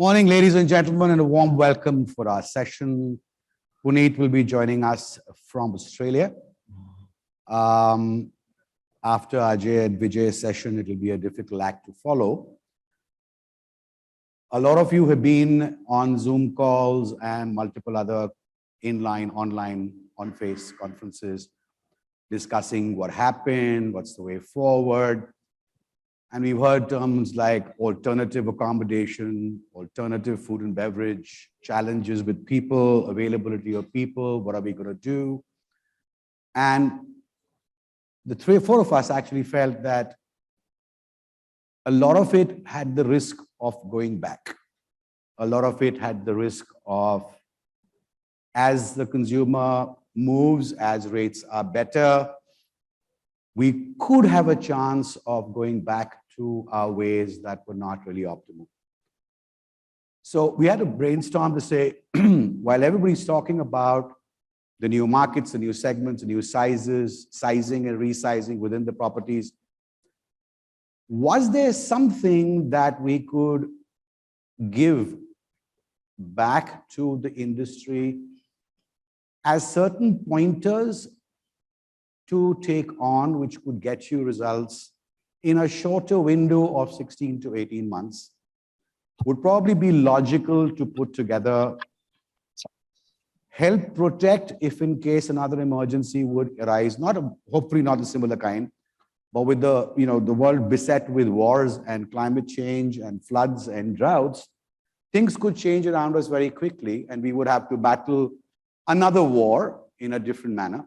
Morning, ladies and gentlemen, and a warm welcome for our session. Puneet will be joining us from Australia. After Ajay and Vijay's session, it will be a difficult act to follow. A lot of you have been on Zoom calls and multiple other inline, online, on-face conferences discussing what happened, what's the way forward. And we've heard terms like alternative accommodation, alternative food and beverage, challenges with people, availability of people, what are we going to do? And the 3 or 4 of us actually felt that a lot of it had the risk of going back. A lot of it had the risk of, as the consumer moves, as rates are better, we could have a chance of going back to our ways that were not really optimal. So we had to brainstorm to say, while everybody's talking about the new markets, the new segments, the new sizes, sizing and resizing within the properties, was there something that we could give back to the industry as certain pointers to take on, which could get you results in a shorter window of 16 to 18 months? Would probably be logical to put together, help protect if in case another emergency would arise, hopefully not a similar kind, but with the world beset with wars and climate change and floods and droughts, things could change around us very quickly, and we would have to battle another war in a different manner.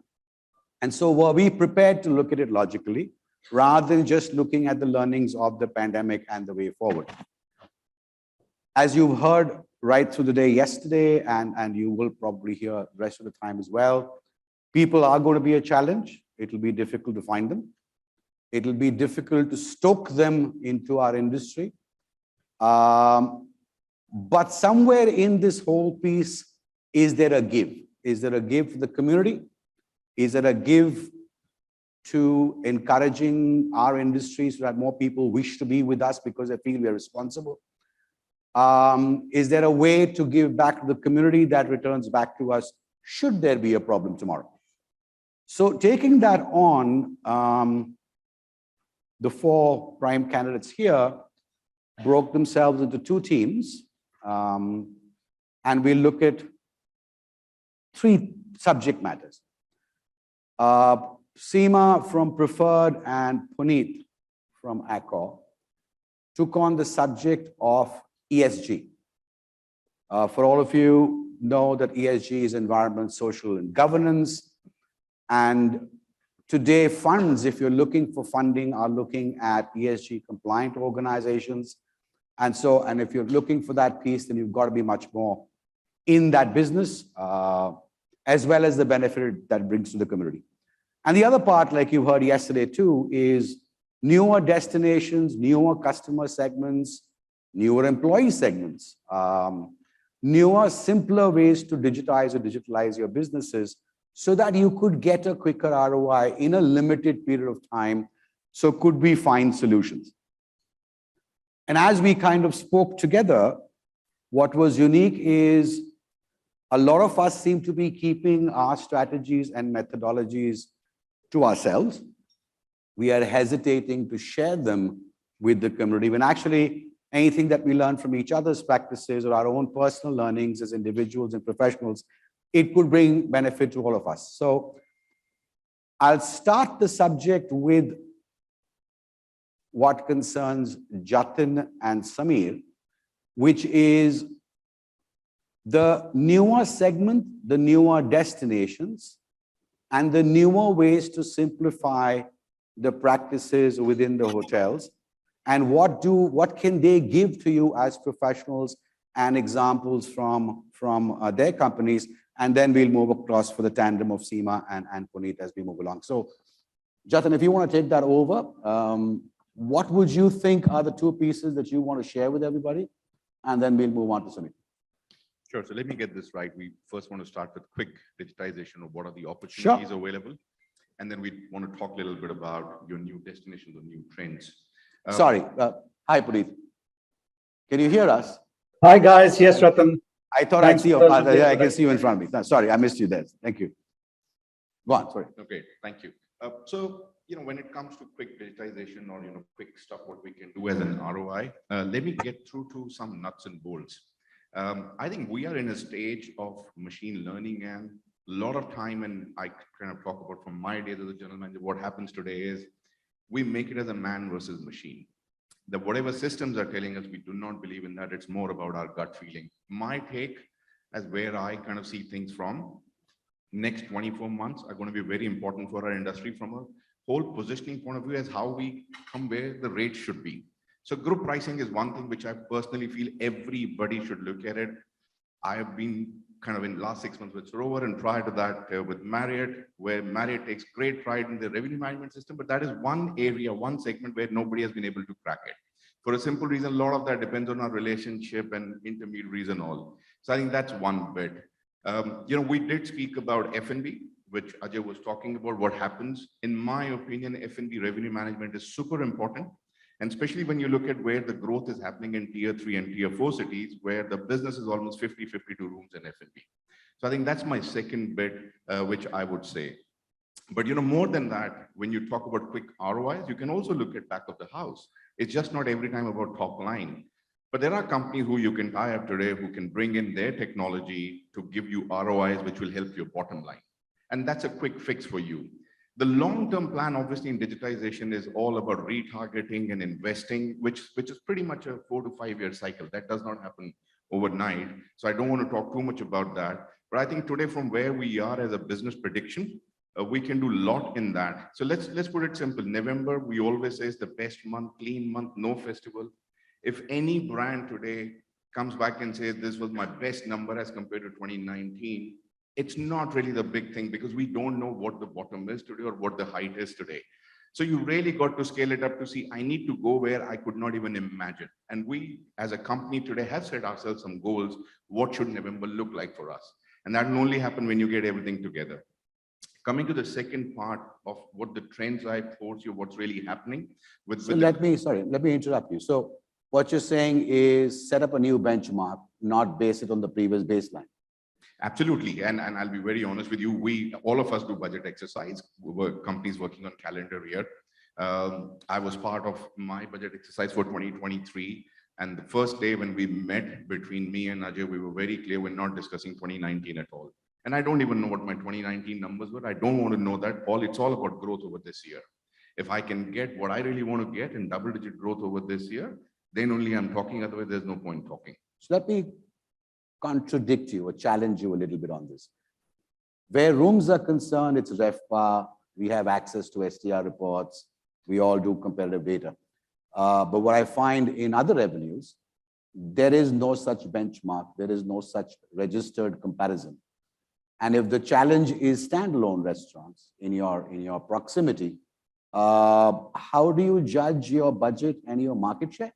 And so were we prepared to look at it logically, rather than just looking at the learnings of the pandemic and the way forward? As you've heard right through the day yesterday, and you will probably hear the rest of the time as well, people are going to be a challenge. It will be difficult to find them. It will be difficult to stoke them into our industry. But somewhere in this whole piece, is there a give? Is there a give to the community? Is there a give to encouraging our industry so that more people wish to be with us because they feel we are responsible? Is there a way to give back to the community that returns back to us should there be a problem tomorrow? So taking that on, the 4 prime candidates here broke themselves into 2 teams, and we'll look at 3 subject matters. Seema from Preferred and Puneet from Accor took on the subject of ESG. For all of you know that ESG is environment, social, and governance. And today, funds, if you're looking for funding, are looking at ESG compliant organizations. And if you're looking for that piece, then you've got to be much more in that business, as well as the benefit that it brings to the community. And the other part, like you heard yesterday too, is newer destinations, newer customer segments, newer employee segments, newer, simpler ways to digitize or digitalize your businesses so that you could get a quicker ROI in a limited period of time. So could we find solutions? And as we kind of spoke together, what was unique is a lot of us seem to be keeping our strategies and methodologies to ourselves. We are hesitating to share them with the community, when actually anything that we learn from each other's practices or our own personal learnings as individuals and professionals, it could bring benefit to all of us. So I'll start the subject with what concerns Jatin and Samir, which is the newer segment, the newer destinations, and the newer ways to simplify the practices within the hotels, and what can they give to you as professionals and examples from their companies. And then we'll move across for the tandem of Seema and Puneet as we move along. So Jatin, if you want to take that over, what would you think are the 2 pieces that you want to share with everybody? And then we'll move on to Samir. Sure. So let me get this right. We first want to start with quick digitization of what are the opportunities available. And then we want to talk a little bit about your new destinations or new trends. Sorry. Hi, Puneet. Can you hear us? Hi, guys. Yes, Rattan. I thought Thanks I'd see you. for the- Yeah, I can see you in front of me. No, sorry, I missed you there. Thank you. Go on, sorry. Okay, thank you. So, when it comes to quick digitization or, quick stuff, what we can do as an ROI, let me get through to some nuts and bolts. I think we are in a stage of machine learning, and a lot of time, and I kind of talk about from my days as a general manager, what happens today is we make it as a man versus machine. That whatever systems are telling us, we do not believe in that. It's more about our gut feeling. My take as where I kind of see things from, next 24 months are going to be very important for our industry from a whole positioning point of view as how we come where the rate should be. So group pricing is one thing which I personally feel everybody should look at it. I have been kind of in the last 6 months with Sarovar, and prior to that with Marriott, where Marriott takes great pride in the revenue management system, but that is one area, one segment where nobody has been able to crack it. For a simple reason, a lot of that depends on our relationship and intermediaries and all. So I think that's one bit. We did speak about F&B, which Ajay was talking about, what happens. In my opinion, F&B revenue management is super important. And especially when you look at where the growth is happening in tier 3 and tier 4 cities, where the business is almost 52 rooms in F&B. So I think that's my second bit, which I would say. But more than that, when you talk about quick ROIs, you can also look at back of the house. It's just not every time about top line. But there are companies who you can tie up today who can bring in their technology to give you ROIs, which will help your bottom line. And that's a quick fix for you. The long-term plan, obviously, in digitization is all about retargeting and investing, which is pretty much a 4 to 5 year cycle. That does not happen overnight. So I don't want to talk too much about that. But I think today, from where we are as a business prediction, we can do a lot in that. So let's put it simple. November, we always say is the best month, clean month, no festival. If any brand today comes back and says this was my best number as compared to 2019, it's not really the big thing because we don't know what the bottom is today or what the height is today. So you really got to scale it up to see, I need to go where I could not even imagine. And we as a company today have set ourselves some goals. What should November look like for us? And that will only happen when you get everything together. Coming to the second part of what the trends I force you, what's really happening with. So let me interrupt you. So what you're saying is set up a new benchmark, not base it on the previous baseline. Absolutely. And I'll be very honest with you. All of us do budget exercise. We were companies working on calendar year. I was part of my budget exercise for 2023. And the first day when we met between me and Ajay, we were very clear we're not discussing 2019 at all. And I don't even know what my 2019 numbers were. I don't want to know that. It's all about growth over this year. If I can get what I really want to get in double-digit growth over this year, then only I'm talking. Otherwise, there's no point talking. So let me contradict you or challenge you a little bit on this. Where rooms are concerned, it's RevPAR. We have access to STR reports. We all do competitive data. But what I find in other revenues, there is no such benchmark. There is no such registered comparison. And if the challenge is standalone restaurants in your proximity, how do you judge your budget and your market share?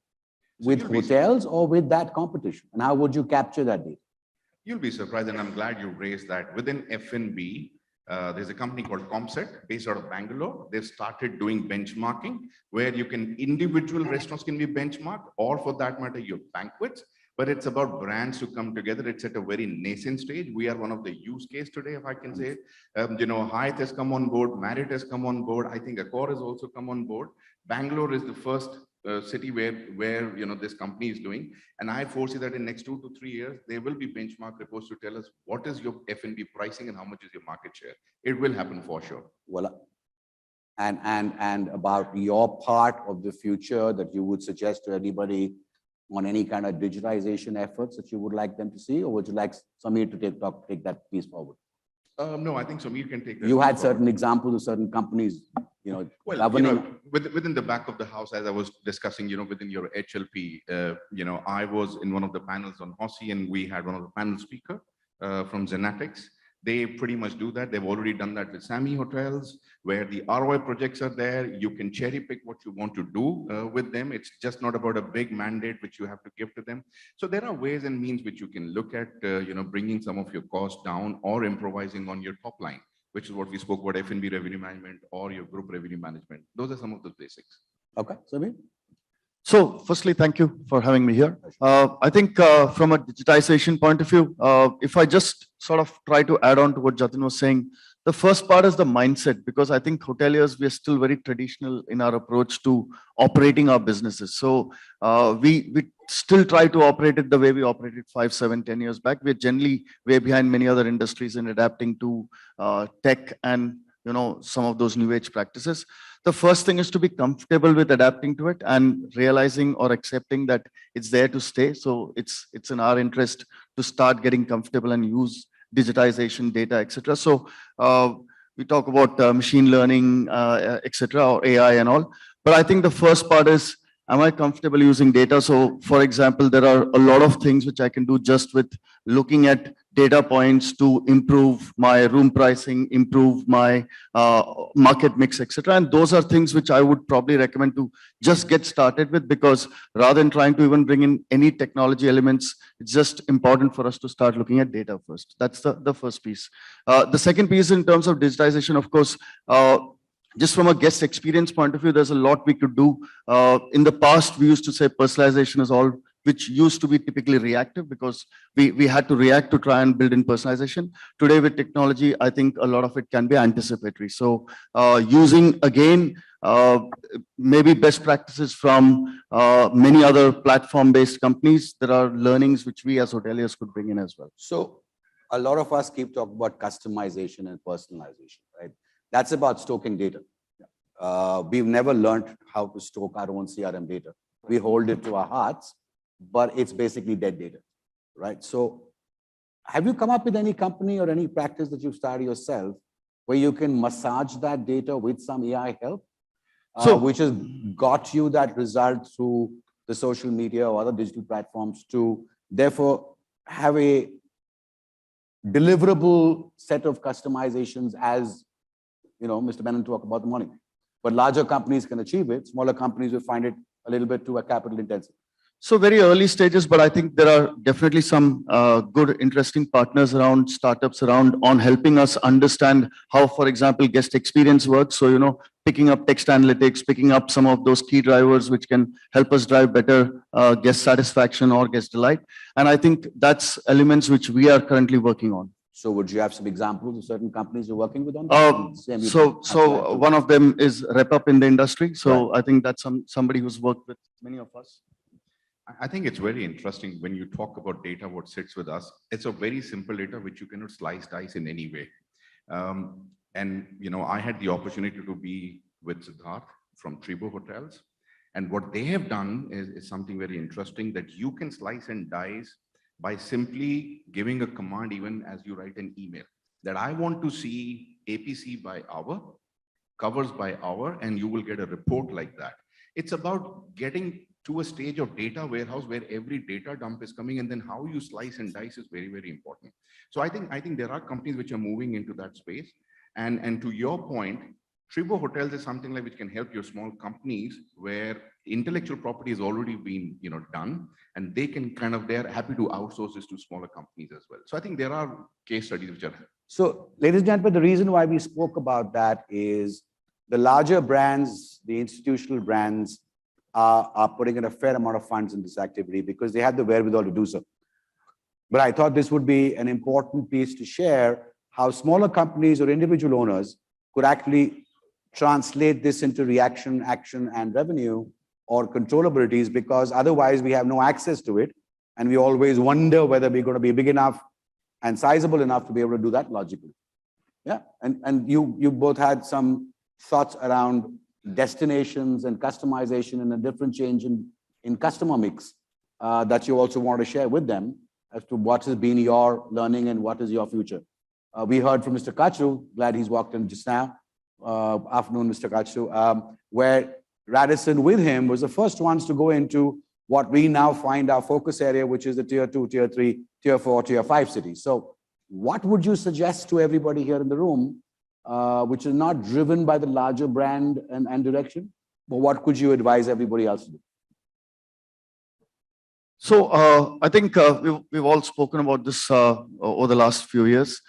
With hotels or with that competition? And how would you capture that data? You'll be surprised, and I'm glad you raised that. Within F&B, there's a company called Comset based out of Bangalore. They've started doing benchmarking where individual restaurants can be benchmarked, or for that matter, your banquets. But it's about brands to come together. It's at a very nascent stage. We are one of the use case today, if I can say. Hyatt has come on board, Marriott has come on board. I think Accor has also come on board. Bangalore is the first city where this company is doing, and I foresee that in next 2 to 3 years there will be benchmark reports to tell us what is your F&B pricing and how much is your market share. It will happen for sure. Well, and about your part of the future that you would suggest to anybody on any kind of digitization efforts that you would like them to see, or would you like Samir to take that piece forward? No, I think Samir can take that. You had certain examples of certain companies, within the back of the house, as I was discussing, within your HLP, I was in one of the panels on Hossi, and we had one of the panel speaker from Zenatics. They pretty much do that. They've already done that with Sammy hotels, where the ROI projects are there. You can cherry pick what you want to do with them. It's just not about a big mandate which you have to give to them. So there are ways and means which you can look at, bringing some of your costs down or improvising on your top line, which is what we spoke about, F&B revenue management or your group revenue management. Those are some of the basics. Okay, Samir? So firstly, thank you for having me here. I think from a digitization point of view, if I just sort of try to add on to what Jatin was saying, the first part is the mindset, because I think hoteliers, we are still very traditional in our approach to operating our businesses. So we still try to operate it the way we operated 5, 7, 10 years back. We're generally way behind many other industries in adapting to tech and some of those new age practices. The first thing is to be comfortable with adapting to it and realizing or accepting that it's there to stay. So it's in our interest to start getting comfortable and use digitization, data, etc. So we talk about machine learning, etc., or AI and all. But I think the first part is, am I comfortable using data? So for example, there are a lot of things which I can do just with looking at data points to improve my room pricing, improve my market mix, etc. And those are things which I would probably recommend to just get started with, because rather than trying to even bring in any technology elements, it's just important for us to start looking at data first. That's the first piece. The second piece in terms of digitization, of course, just from a guest experience point of view, there's a lot we could do. In the past, we used to say personalization is all, which used to be typically reactive, because we had to react to try and build in personalization. Today with technology, I think a lot of it can be anticipatory. So using, again, maybe best practices from many other platform-based companies, there are learnings which we as hoteliers could bring in as well. So a lot of us keep talking about customization and personalization, right? That's about stoking data. We've never learned how to stoke our own CRM data. We hold it to our hearts, but it's basically dead data, right? So have you come up with any company or any practice that you've started yourself where you can massage that data with some AI help, which has got you that result through the social media or other digital platforms to therefore have a deliverable set of customizations, as Mr. Menon talked about the morning? But larger companies can achieve it. Smaller companies will find it a little bit too capital intensive. So very early stages, but I think there are definitely some good, interesting partners around, startups around, on helping us understand how, for example, guest experience works. So, picking up text analytics, picking up some of those key drivers which can help us drive better guest satisfaction or guest delight. And I think that's elements which we are currently working on. So would you have some examples of certain companies you're working with on that? So one of them is RepUp in the industry. So I think that's somebody who's worked with many of us. I think it's very interesting when you talk about data, what sits with us. It's a very simple data which you cannot slice, dice in any way. I had the opportunity to be with Siddharth from Tribo Hotels. And what they have done is something very interesting, that you can slice and dice by simply giving a command, even as you write an email, that I want to see APC by hour, covers by hour, and you will get a report like that. It's about getting to a stage of data warehouse where every data dump is coming, and then how you slice and dice is very, very important. So I think there are companies which are moving into that space. And to your point, Tribo Hotels is something like which can help your small companies where intellectual property has already been done, and they can they're happy to outsource this to smaller companies as well. So I think there are case studies which are. So ladies and gentlemen, the reason why we spoke about that is the larger brands, the institutional brands are putting in a fair amount of funds in this activity because they have the wherewithal to do so. But I thought this would be an important piece to share, how smaller companies or individual owners could actually translate this into reaction, action, and revenue or controllabilities, because otherwise we have no access to it. And we always wonder whether we're going to be big enough and sizable enough to be able to do that logically. Yeah. And you both had some thoughts around destinations and customization and a different change in customer mix that you also want to share with them as to what has been your learning and what is your future. We heard from Mr. Kachu, glad he's walked in just now. Afternoon, Mr. Kachu, where Radisson with him was the first ones to go into what we now find our focus area, which is the tier 2, tier 3, tier 4, tier 5 cities. So what would you suggest to everybody here in the room, which is not driven by the larger brand and direction, but what could you advise everybody else to do? So I think we've all spoken about this over the last few years.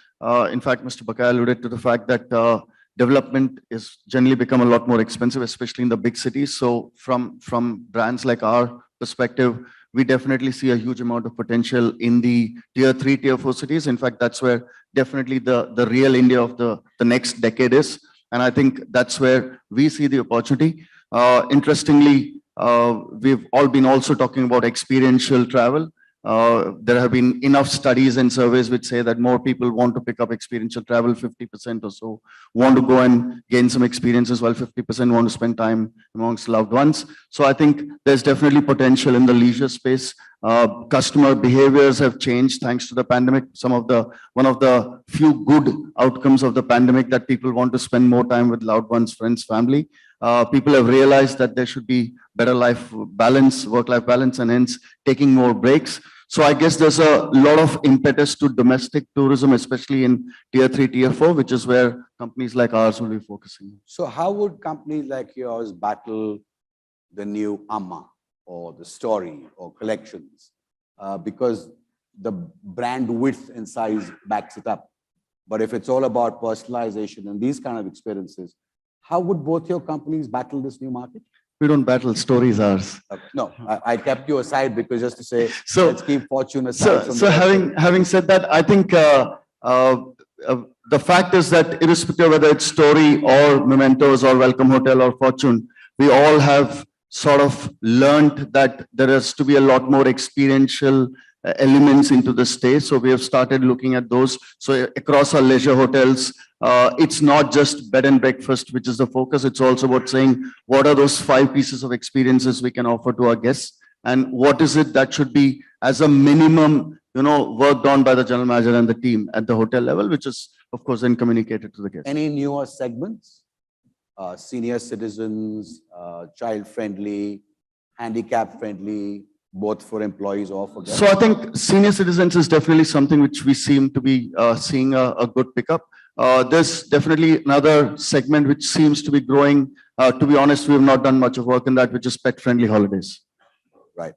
In fact, Mr. Bakai alluded to the fact that development is generally become a lot more expensive, especially in the big cities. So from brands like our perspective, we definitely see a huge amount of potential in the tier 3, tier 4 cities. In fact, that's where definitely the real India of the next decade is. And I think that's where we see the opportunity. Interestingly, we've all been also talking about experiential travel. There have been enough studies and surveys which say that more people want to pick up experiential travel, 50% or so want to go and gain some experiences, while 50% want to spend time amongst loved ones. So I think there's definitely potential in the leisure space. Customer behaviors have changed thanks to the pandemic. One of the few good outcomes of the pandemic that people want to spend more time with loved ones, friends, family. People have realized that there should be better life balance, work-life balance, and hence taking more breaks. So I guess there's a lot of impetus to domestic tourism, especially in tier 3, tier 4, which is where companies like ours will be focusing. So how would companies like yours battle the new Amma or the Story or Collections? Because the brand width and size backs it up. But if it's all about personalization and these kind of experiences, how would both your companies battle this new market? We don't battle, stories ours. No, I kept you aside because just to say, So let's keep fortune aside. So having said that, I think the fact is that irrespective of whether it's Story or Mementos or Welcome Hotel or Fortune, we all have sort of learned that there has to be a lot more experiential elements into the stay. So we have started looking at those. So across our leisure hotels, it's not just bed and breakfast, which is the focus. It's also about saying, what are those 5 pieces of experiences we can offer to our guests? And what is it that should be, as a minimum, worked on by the general manager and the team at the hotel level, which is, of course, then communicated to the guests. Any newer segments? Senior citizens, child-friendly, handicap-friendly, both for employees or for guests? So I think senior citizens is definitely something which we seem to be seeing a good pickup. There's definitely another segment which seems to be growing. To be honest, we have not done much of work in that, which is pet-friendly holidays. Right.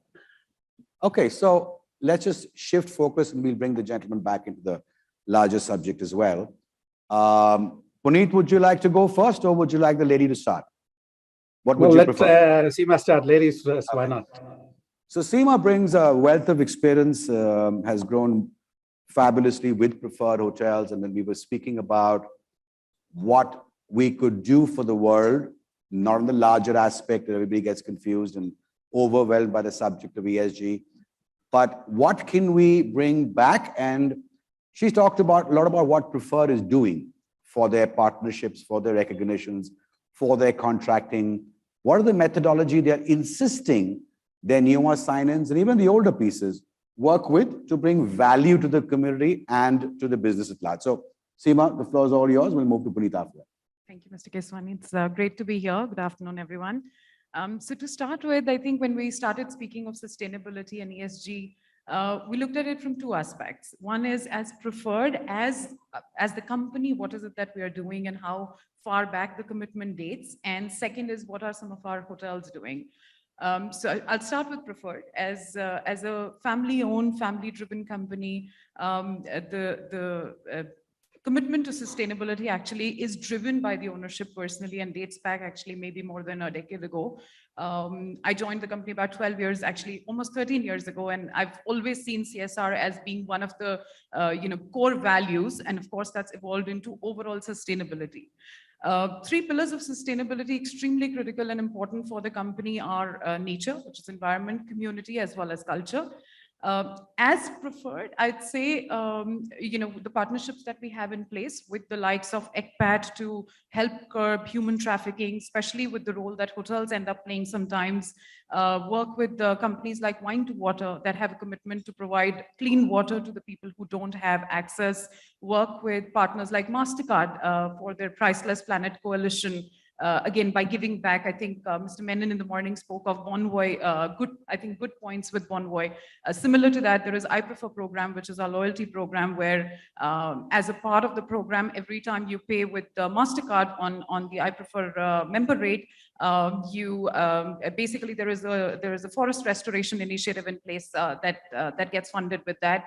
Okay, so let's just shift focus and we'll bring the gentleman back into the larger subject as well. Puneet, would you like to go first or would you like the lady to start? What would you prefer? Let Seema start. Ladies first, why not? So Seema brings a wealth of experience, has grown fabulously with preferred hotels. And then we were speaking about what we could do for the world, not in the larger aspect that everybody gets confused and overwhelmed by the subject of ESG, but what can we bring back? And she's talked about a lot about what Preferred is doing for their partnerships, for their recognitions, for their contracting. What are the methodology they're insisting their newer sign-ins and even the older pieces work with to bring value to the community and to the business at large? So Seema, the floor is all yours. We'll move to Puneet after that. Thank you, Mr. Keswani. It's great to be here. Good afternoon, everyone. So to start with, I think when we started speaking of sustainability and ESG, we looked at it from 2 aspects. One is as Preferred, as the company, what is it that we are doing and how far back the commitment dates? And second is what are some of our hotels doing? So I'll start with Preferred. As a family-owned, family-driven company, the commitment to sustainability actually is driven by the ownership personally and dates back actually maybe more than a decade ago. I joined the company about 12 years, actually almost 13 years ago, and I've always seen CSR as being one of the core values, and of course that's evolved into overall sustainability. 3 pillars of sustainability extremely critical and important for the company are nature, which is environment, community, as well as culture. As Preferred, I'd say, the partnerships that we have in place with the likes of ECPAT to help curb human trafficking, especially with the role that hotels end up playing sometimes, work with the companies like Wine to Water that have a commitment to provide clean water to the people who don't have access, work with partners like MasterCard for their Priceless Planet Coalition. Again, by giving back, I think Mr. Menon in the morning spoke of Bonvoy, good points with Bonvoy. Similar to that, there is I Prefer program, which is our loyalty program, where as a part of the program, every time you pay with MasterCard on the I Prefer member rate, basically there is a forest restoration initiative in place that gets funded with that,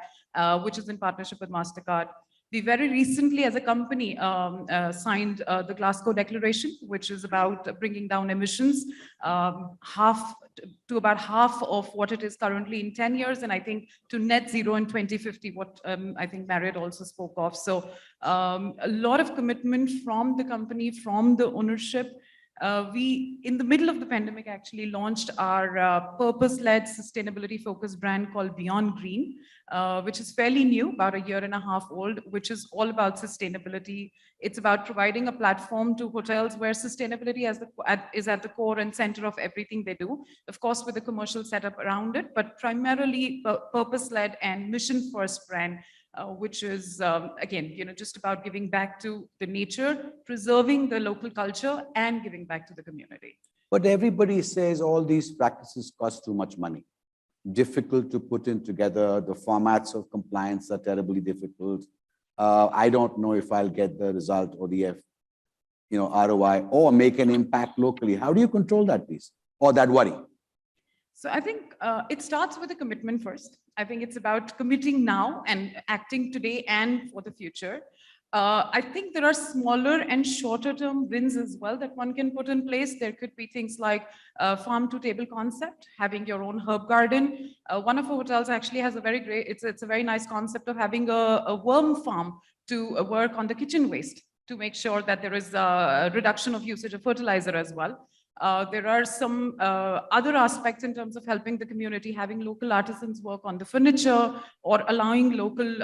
which is in partnership with MasterCard. We very recently, as a company, signed the Glasgow Declaration, which is about bringing down emissions to about half of what it is currently in 10 years, and I think to net zero in 2050, what I think Marriott also spoke of. So a lot of commitment from the company, from the ownership. We, in the middle of the pandemic, actually launched our purpose-led, sustainability-focused brand called Beyond Green, which is fairly new, about a year and a half old, which is all about sustainability. It's about providing a platform to hotels where sustainability is at the core and center of everything they do, of course, with a commercial setup around it, but primarily purpose-led and mission-first brand. Which is, again, just about giving back to the nature, preserving the local culture, and giving back to the community. But everybody says all these practices cost too much money. Difficult to put in together. The formats of compliance are terribly difficult. I don't know if I'll get the result or the ROI or make an impact locally. How do you control that piece or that worry? So I think it starts with a commitment first. I think it's about committing now and acting today and for the future. I think there are smaller and shorter term wins as well that one can put in place. There could be things like farm to table concept, having your own herb garden. One of our hotels actually has a very great, it's a very nice concept of having a worm farm to work on the kitchen waste to make sure that there is a reduction of usage of fertilizer as well. There are some other aspects in terms of helping the community, having local artisans work on the furniture or allowing local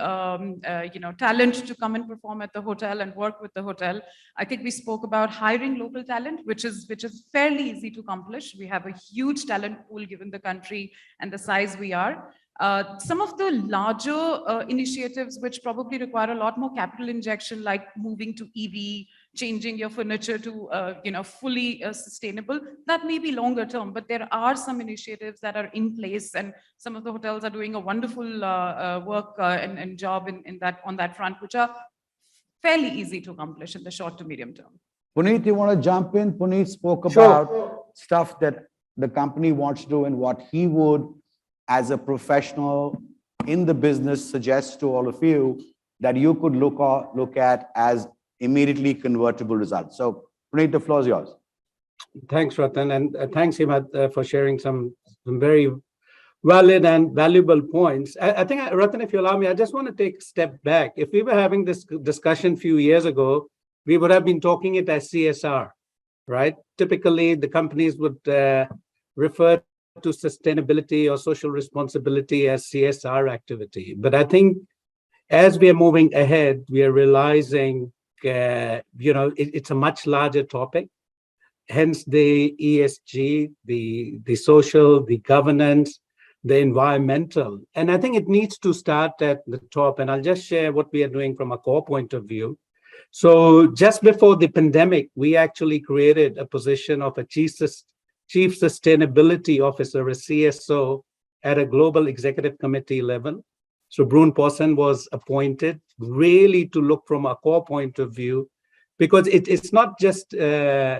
talent to come and perform at the hotel and work with the hotel. I think we spoke about hiring local talent, which is fairly easy to accomplish. We have a huge talent pool given the country and the size we are. Some of the larger initiatives which probably require a lot more capital injection, like moving to EV, changing your furniture to fully sustainable, that may be longer term, but there are some initiatives that are in place, and some of the hotels are doing a wonderful work and job on that front, which are fairly easy to accomplish in the short to medium term. Puneet, you want to jump in? Puneet spoke about stuff that the company wants to do and what he would, as a professional in the business, suggest to all of you that you could look at as immediately convertible results. So, Puneet, the floor is yours. Thanks, Rattan, and thanks, Seema, for sharing some very valid and valuable points. I think, Rattan, if you allow me, I just want to take a step back. If we were having this discussion a few years ago, we would have been talking it as CSR, right? Typically, the companies would refer to sustainability or social responsibility as CSR activity. But I think as we are moving ahead, we are realizing, it's a much larger topic. Hence the ESG, the social, the governance, the environmental. And I think it needs to start at the top. And I'll just share what we are doing from a core point of view. So just before the pandemic, we actually created a position of a Chief Sustainability Officer, a CSO, at a global executive committee level. So Brune Possen was appointed really to look from a core point of view, because it's not just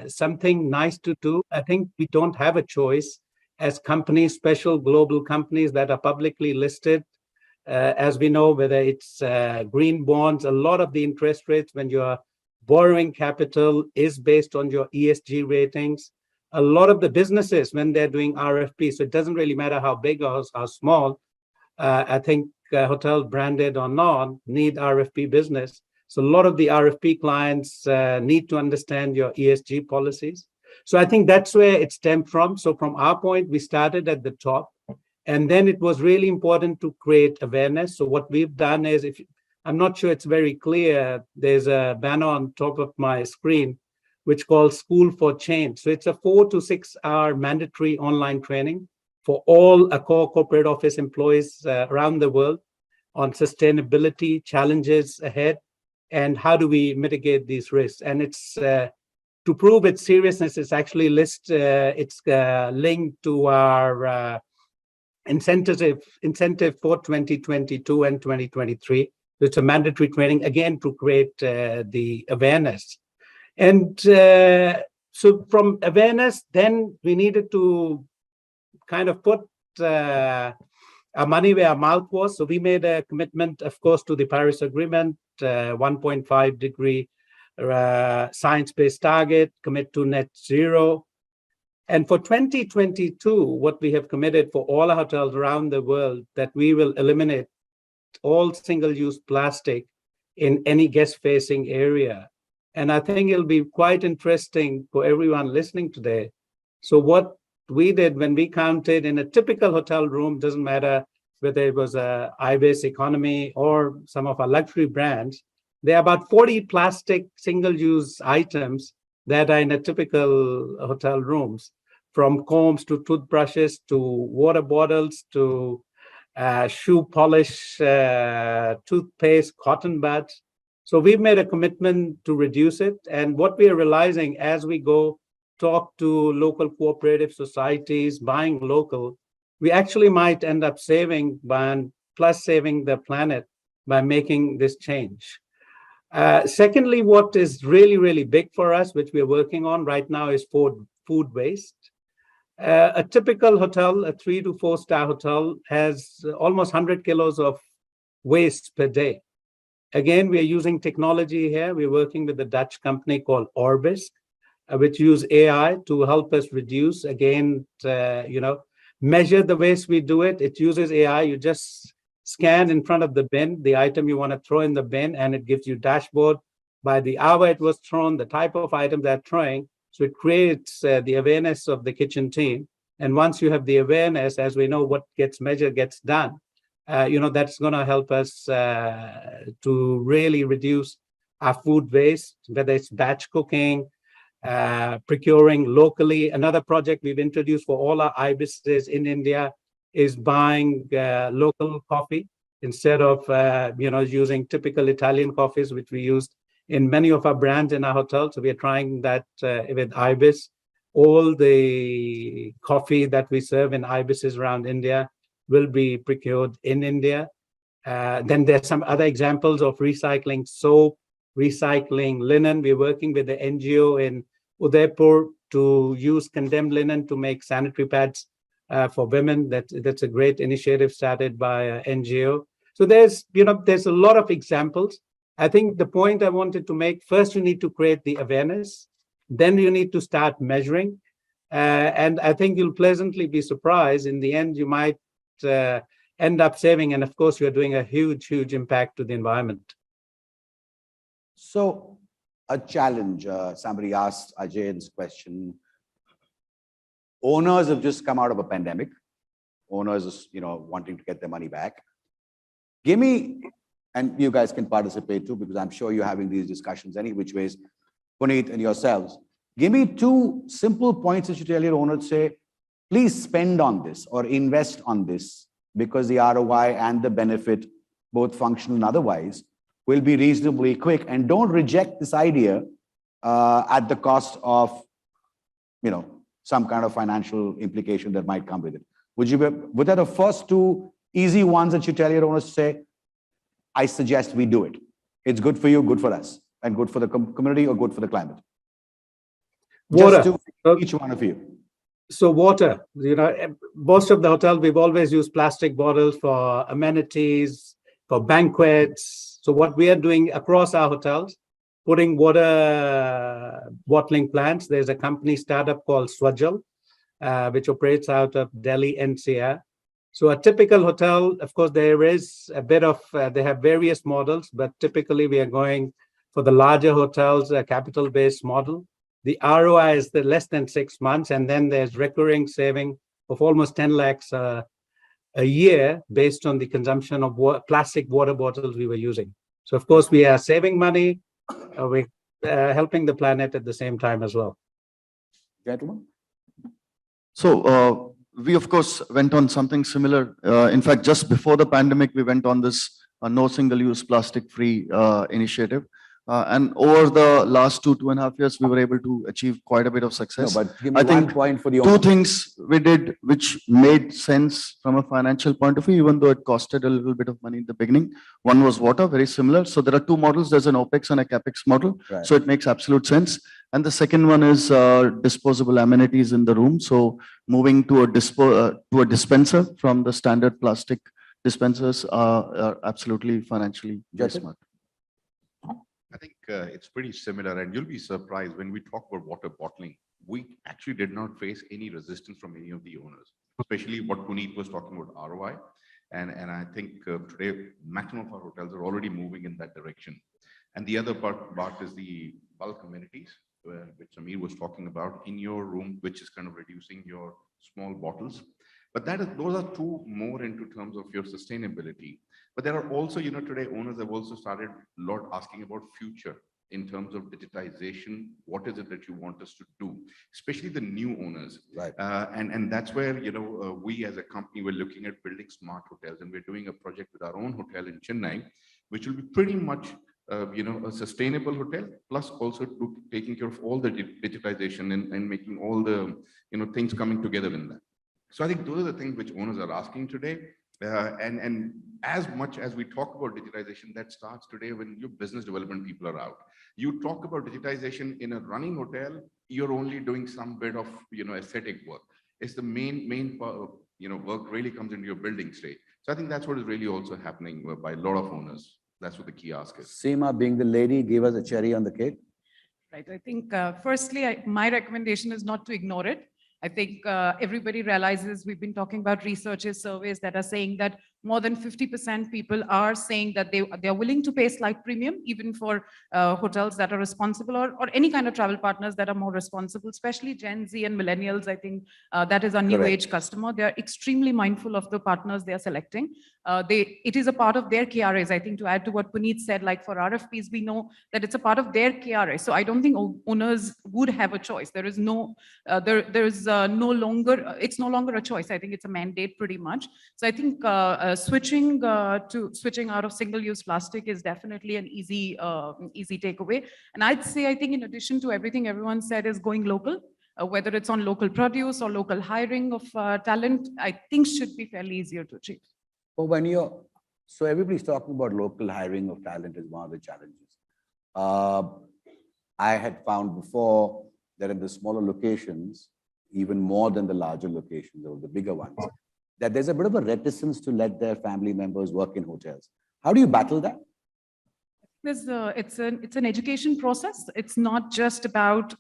something nice to do. I think we don't have a choice as companies, special global companies that are publicly listed. As we know, whether it's green bonds, a lot of the interest rates when you're borrowing capital is based on your ESG ratings. A lot of the businesses, when they're doing RFP, so it doesn't really matter how big or how small, I think hotel branded or not need RFP business. So a lot of the RFP clients need to understand your ESG policies. So I think that's where it stemmed from. So from our point, we started at the top, and then it was really important to create awareness. So what we've done is, I'm not sure it's very clear, there's a banner on top of my screen, which calls School for Change. So it's a 4 to 6 hour mandatory online training for all Accor corporate office employees around the world on sustainability challenges ahead and how do we mitigate these risks. And it's to prove its seriousness, it's actually linked to our incentive for 2022 and 2023. It's a mandatory training, again, to create the awareness. And so from awareness, then we needed to kind of put a our money where our mouth was. So we made a commitment, of course, to the Paris Agreement, 1.5 degree science-based target, commit to net zero. And for 2022, what we have committed for all our hotels around the world, that we will eliminate all single-use plastic in any guest-facing area. And I think it'll be quite interesting for everyone listening today. So what we did when we counted in a typical hotel room, doesn't matter whether it was a Ibis economy or some of our luxury brands, there are about 40 plastic single-use items that are in a typical hotel rooms, from combs to toothbrushes to water bottles to shoe polish, toothpaste, cotton buds. So we've made a commitment to reduce it. And what we are realizing as we go talk to local cooperative societies, buying local, we actually might end up saving plus saving the planet by making this change. Secondly, what is really, really big for us, which we're working on right now, is food waste. A typical hotel, a 3 to 4 star hotel, has almost 100 kilos of waste per day. Again, we are using technology here. We're working with a Dutch company called Orbis, which use AI to help us reduce, again, measure the waste we do it. It uses AI. You just scan in front of the bin, the item you want to throw in the bin, and it gives you dashboard by the hour it was thrown, the type of item they're throwing. So it creates the awareness of the kitchen team. And once you have the awareness, as we know, what gets measured gets done, that's going to help us to really reduce our food waste, whether it's batch cooking, procuring locally. Another project we've introduced for all our Ibises in India is buying local coffee instead of using typical Italian coffees, which we used in many of our brands in our hotels. So we are trying that with Ibis. All the coffee that we serve in Ibises around India will be procured in India. Then there's some other examples of recycling soap, recycling linen. We're working with the NGO in Udaipur to use condemned linen to make sanitary pads for women. That's a great initiative started by NGO. So there's a lot of examples. I think the point I wanted to make, first you need to create the awareness, then you need to start measuring. And I think you'll pleasantly be surprised. In the end, you might end up saving. And of course, you're doing a huge, huge impact to the environment. So a challenge, somebody asked Ajay's question. Owners have just come out of a pandemic. Owners, wanting to get their money back. Give me, and you guys can participate too, because I'm sure you're having these discussions any which ways, Puneet and yourselves. Give me 2 simple points that you tell your owner to say, please spend on this or invest on this, because the ROI and the benefit, both functional and otherwise, will be reasonably quick. And don't reject this idea at the cost of, some kind of financial implication that might come with it. Would that the first 2 easy ones that you tell your owners to say, I suggest we do it. It's good for you, good for us, and good for the community or good for the climate. Water. Just to each one of you. So water, most of the hotels, we've always used plastic bottles for amenities, for banquets. So what we are doing across our hotels, putting water bottling plants. There's a company startup called Swajal, which operates out of Delhi NCR. So a typical hotel, of course, there is a bit of, they have various models, but typically we are going for the larger hotels, a capital-based model. The ROI is less than 6 months, and then there's recurring saving of almost 10 lakhs a year based on the consumption of plastic water bottles we were using. So of course, we are saving money, we're helping the planet at the same time as well. Gentlemen? So we, of course, went on something similar. In fact, just before the pandemic, we went on this no single-use plastic-free initiative. And over the last 2.5 years, we were able to achieve quite a bit of No, success. but give me I one think point for the Two owner. things we did which made sense from a financial point of view, even though it costed a little bit of money in the beginning. One was water, very similar. So there are two models. There's an OPEX and a CAPEX model. Right. So it makes absolute sense. And the second one is disposable amenities in the room. So moving to a dispenser from the standard plastic dispensers are absolutely financially very Jatin? smart. I think it's pretty similar, and you'll be surprised when we talk about water bottling. We actually did not face any resistance from any of the owners, especially what Puneet was talking about ROI. And I think today, maximum of our hotels are already moving in that direction. And the other part is the bulk amenities, which Samir was talking about in your room, which is kind of reducing your small bottles. But those are two more into terms of your sustainability. But there are also, today owners have also started a lot asking about future in terms of digitization. What is it that you want us to do, especially the new owners? Right. And that's where, we as a company, we're looking at building smart hotels, and we're doing a project with our own hotel in Chennai, which will be pretty much, a sustainable hotel, plus also taking care of all the digitization and making all the, things coming together in that. So I think those are the things which owners are asking today. And as much as we talk about digitization, that starts today when your business development people are out. You talk about digitization in a running hotel, you're only doing some bit of, aesthetic work. It's the main work really comes into your building stage. So I think that's what is really also happening by a lot of owners. That's what the key ask is. Seema, being the lady, gave us a cherry on the cake. Right. I think, firstly, my recommendation is not to ignore it. I think everybody realizes we've been talking about researches, surveys that are saying that more than 50% people are saying that they are willing to pay slight premium, even for hotels that are responsible, or any kind of travel partners that are more responsible, especially Gen Z and millennials. I think that is our new Correct. age customer. They are extremely mindful of the partners they are selecting. It is a part of their KRAs. I think, to add to what Puneet said, like for RFPs, we know that it's a part of their KRA. So I don't think owners would have a choice. There is no, it's no longer a choice. I think it's a mandate pretty much. So I think switching out of single-use plastic is definitely an easy takeaway. And I'd say, I think in addition to everything everyone said, is going local. Whether it's on local produce or local hiring of talent, I think should be fairly easier to achieve. But so everybody's talking about local hiring of talent is one of the challenges. I had found before that in the smaller locations, even more than the larger locations or the bigger ones, that there's a bit of a reticence to let their family members work in hotels. How do you battle that? It's an education process. It's not just about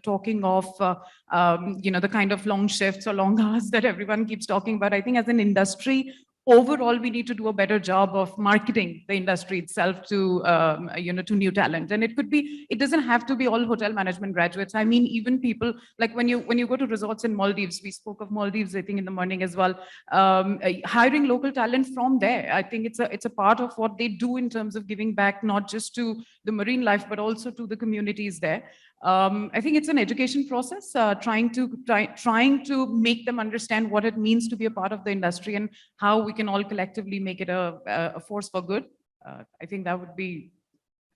talking of the kind of long shifts or long hours that everyone keeps talking about. I think as an industry, overall, we need to do a better job of marketing the industry itself to to new talent. And it doesn't have to be all hotel management graduates. I mean, even people like when you go to resorts in Maldives, we spoke of Maldives, I think, in the morning as well. Hiring local talent from there, I think it's a part of what they do in terms of giving back, not just to the marine life, but also to the communities there. I think it's an education process, trying to make them understand what it means to be a part of the industry and how we can all collectively make it a force for good. I think that would be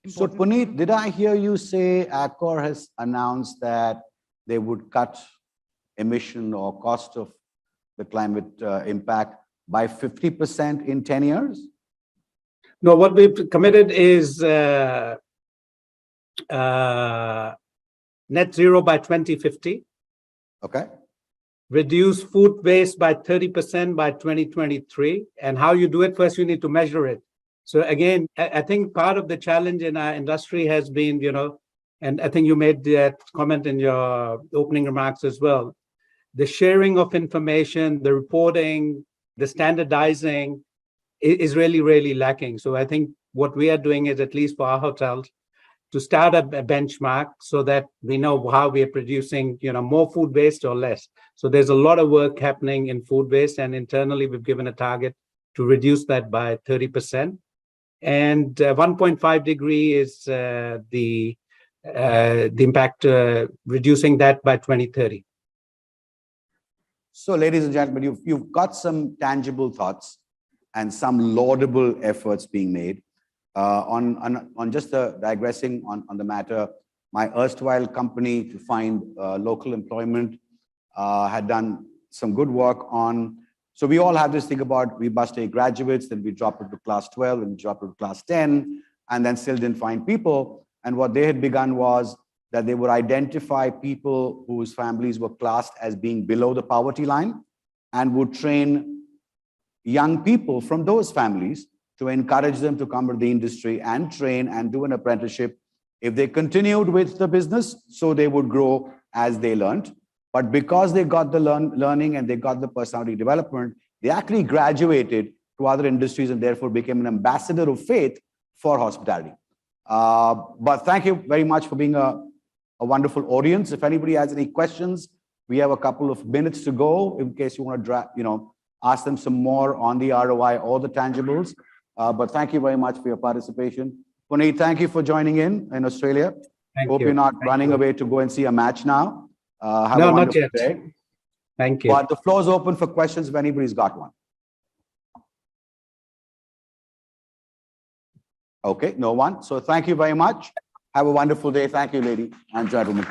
important. So Puneet, did I hear you say Accor has announced that they would cut emission or cost of the climate impact by 50% in 10 years? No, what we've committed is net zero by 2050. Okay. Reduce food waste by 30% by 2023. And how you do it, first you need to measure it. So again, I think part of the challenge in our industry has been, and I think you made that comment in your opening remarks as well, the sharing of information, the reporting, the standardizing is really, really lacking. So I think what we are doing is, at least for our hotels, to start a benchmark so that we know how we are producing, more food waste or less. So there's a lot of work happening in food waste, and internally we've given a target to reduce that by 30%. And 1.5 degree is the impact, reducing that by 2030. So ladies and gentlemen, you've got some tangible thoughts and some laudable efforts being made. On just digressing on the matter, my erstwhile company to find local employment had done some good work on. So we all have this thing about we must take graduates, then we drop it to class 12, and we drop it to class 10, and then still didn't find people. And what they had begun was that they would identify people whose families were classed as being below the poverty line and would train young people from those families to encourage them to come to the industry and train and do an apprenticeship. If they continued with the business, so they would grow as they learned. But because they got the learning and they got the personality development, they actually graduated to other industries and therefore became an ambassador of faith for hospitality. But thank you very much for being a wonderful audience. If anybody has any questions, we have a couple of minutes to go in case you want to ask them some more on the ROI or the tangibles. But thank you very much for your participation. Puneet, thank you for joining in Australia. Hope you're not running away to go and see a match now. Have a wonderful day. Thank you. But the floor is open for questions if anybody's got one. Okay, no one. So thank you very much. Have a wonderful day. Thank you, ladies and gentlemen.